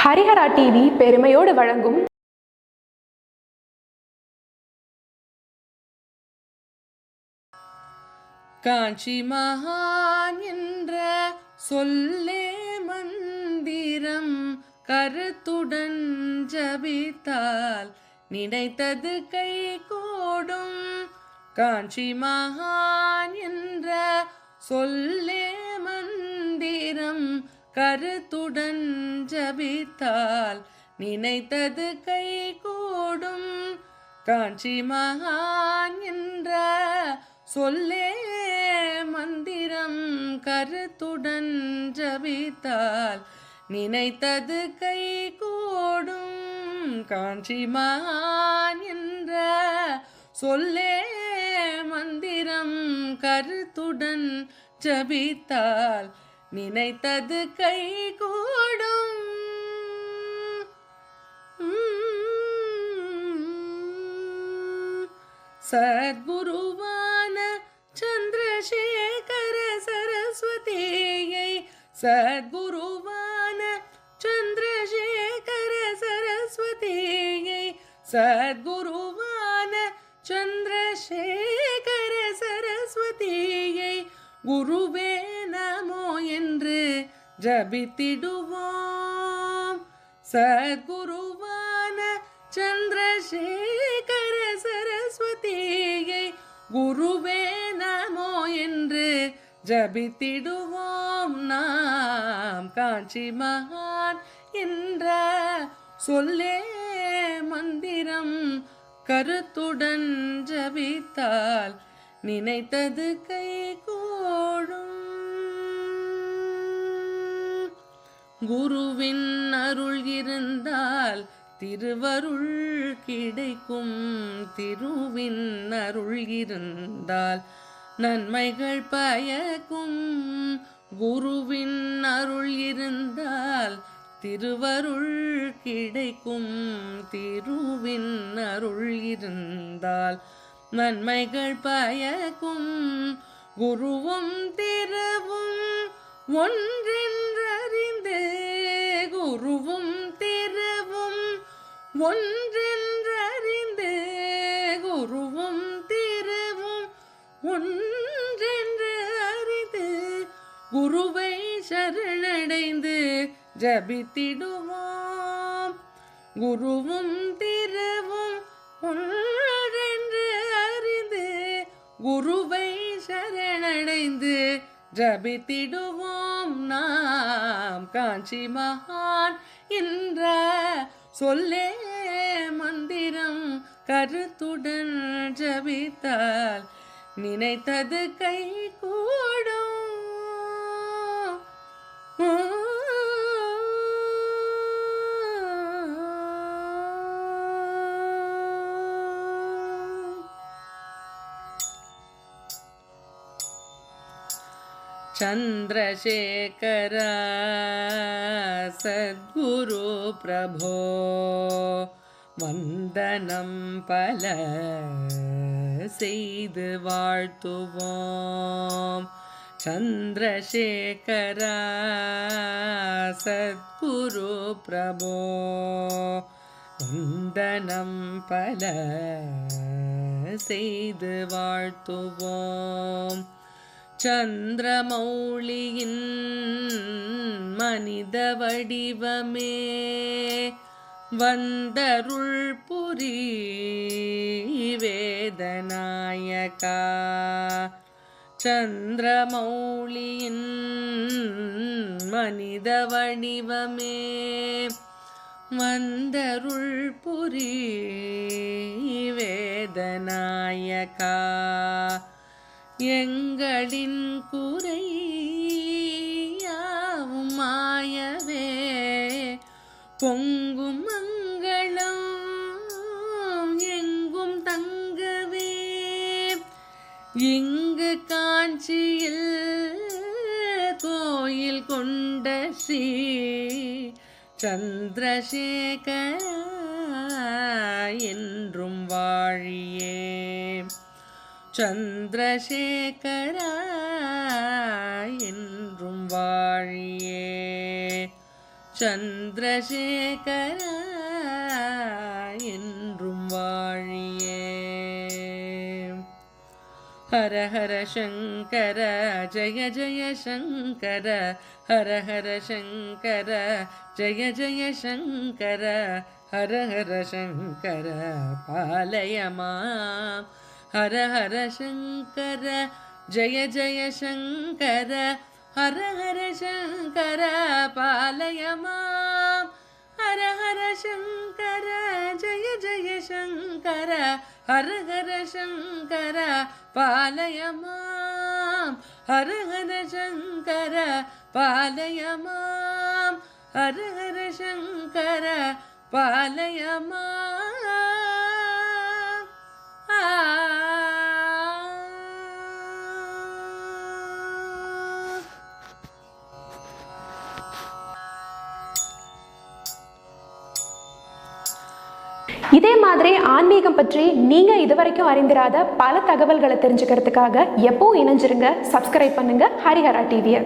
Harihara TV பெருமையோடு வழங்கும் காஞ்சி மகான் என்ற சொல்லே மந்திரம் கருத்துடன் ஜபித்தால் நினைத்தது கை கூடும். காஞ்சி மகான் என்ற சொல்லே மந்திரம் கருத்துடன் ஜபித்தால் நினைத்தது கை கூடும். காஞ்சி மகான் என்ற சொல்லே மந்திரம் கருத்துடன் ஜபித்தால் நினைத்தது கை கூடும். காஞ்சி மகான் என்ற சொல்லே மந்திரம் கருத்துடன் ஜபித்தால் நினைத்தது கை கூடும். சத்குருவான சந்திரசேகர சரஸ்வதியை, சத்குருவான சந்திரசேகர சரஸ்வதியை, சத்குருவான சந்திரசேகர சரஸ்வதியை குருவே நமோ என்று ஜபித்திடுவோம். சத்குருவான சந்திரசேகர சரஸ்வதியை குருவே நமோ என்று ஜபித்திடுவோம். நாம் காஞ்சி மகான் என்ற சொல்லே மந்திரம் கருத்துடன் ஜபித்தால் நினைத்தது கை கூடும். குருவின் அருள் இருந்தால் திருவருள் கிடைக்கும். திருவின் அருள் இருந்தால் நன்மைகள் பயக்கும். குருவின் அருள் இருந்தால் திருவருள் கிடைக்கும். திருவின் அருள் இருந்தால் நன்மைகள் பயக்கும். குருவும் திருவும் ஒன்றென்றறிந்து, குருவும் திருவும் ஒன்றென்றறிந்து, குருவும் திருவும் ஒன்றென்று அறிந்து குருவை சரணடைந்து ஜபித்திடுவோம். குருவும் திருவும் ஒன்றென்று அறிந்து குருவை சரணடைந்து ஜபித்திடுவோம். நாம் காஞ்சி மகான் என்ற சொல்லே மந்திரம் கருத்துடன் ஜபித்தால் நினைத்தது கை கூடும். சந்திரசேகர சத்குரு பிரபோ வந்தனம் பல செய்து வாழ்த்துவோம். சந்திரசேகர சத்குரு பிரபோ வந்தனம் பல செய்து வாழ்த்துவோம். சந்திரமௌலியின் மனித வடிவமே வந்தருள் புரி வேதநாயகா. சந்திரமௌலியின் மனித வடிவமே வந்தருள் புரி வேதநாயகா. எங்களின் குறையாவும் மாயவே பொங்கும் மங்களம் எங்கும் தங்கவே. இங்கு காஞ்சியில் கோயில் கொண்ட ஸ்ரீ சந்திரசேகர என்றும் வாழியே. சந்திரசேகர என்றும் வாழியே. சந்திரசேகரா என்றும் வாழியே. ஹர ஹர சங்கர ஜய ஜய சங்கர, ஹர ஹர சங்கர ஜய ஜய சங்கர, ஹர ஹர சங்கர பாலய மாம். ஹர ஹர சங்கர ஜய ஜய சங்கர, ஹர ஹர சங்கர பாலய மாம். ஹர ஹர சங்கர ஜய ஜய சங்கர, ஹர ஹர சங்கர பாலய மாம். ஹர ஹர சங்கர பாலய மாம். ஹர ஹர சங்கர பாலய மாம். இதே மாதிரி ஆன்மீகம் பற்றி நீங்கள் இதுவரைக்கும் அறிந்திராத பல தகவல்களை தெரிஞ்சுக்கிறதுக்காக எப்பவும் இணைஞ்சிருங்க. சப்ஸ்கிரைப் பண்ணுங்க ஹரிஹரா டிவியை.